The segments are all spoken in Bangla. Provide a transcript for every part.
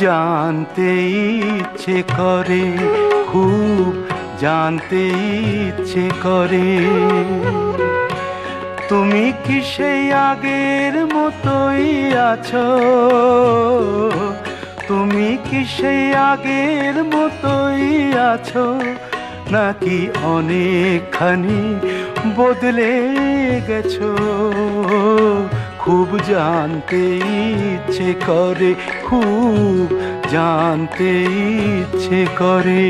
জানতে ইচ্ছে করে, খুব জানতে ইচ্ছে করে। তুমি কি সেই আগের মতোই আছো? তুমি কি সেই আগের মতোই আছো, নাকি অনেকখানি বদলে গেছো? খুব জানতে ইচ্ছে করে, খুব জানতে ইচ্ছে করে।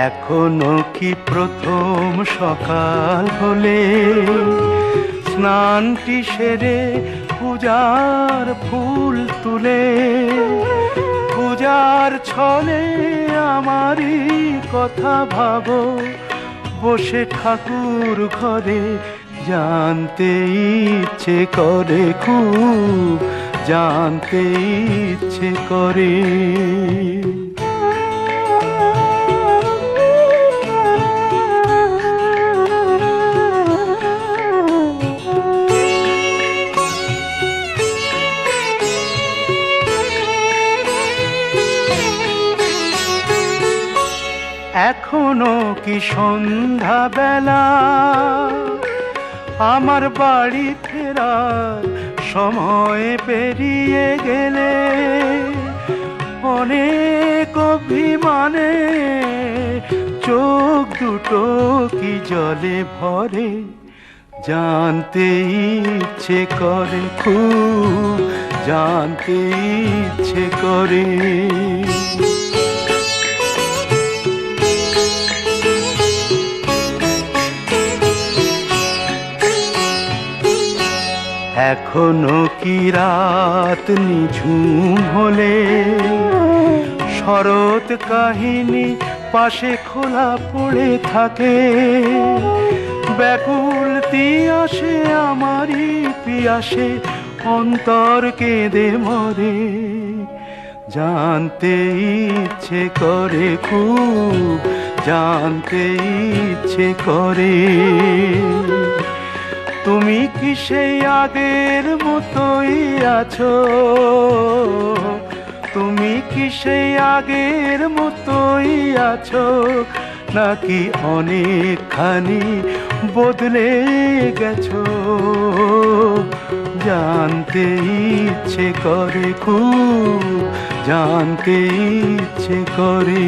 এখনো কি প্রথম সকাল হলে স্নানটি সেরে পূজার ফুল তুলে, পূজার ছলে আমারই কথা ভাবো বসে ঠাকুর ঘরে? জানতে ইচ্ছে করে, খুব জানতে ইচ্ছে করে। এখনো কি সন্ধ্যা বেলা, আমার বাড়ি ফেরার সময় পেরিয়ে গেলে অনেক অভিমানে চোখ দুটো কি জলে ভরে? জানতে ইচ্ছে করে, খুব জানতে ইচ্ছে করে। এখনো কি রাত নিঝুম হলে শরৎ কাহিনী পাশে খোলা পড়ে থাকে? ব্যাকুল তিয়াসে আমারই পিয়াসে অন্তর কেঁদে মরে? জানতে ইচ্ছে করে, খুব জানতে ইচ্ছে করে। তুমি কি সেই আগের মতোই আছো? তুমি কি সেই আগের মতোই আছো, নাকি অনেকখানি বদলে গেছো? জানতে ইচ্ছে করে, খুব জানতে ইচ্ছে করে।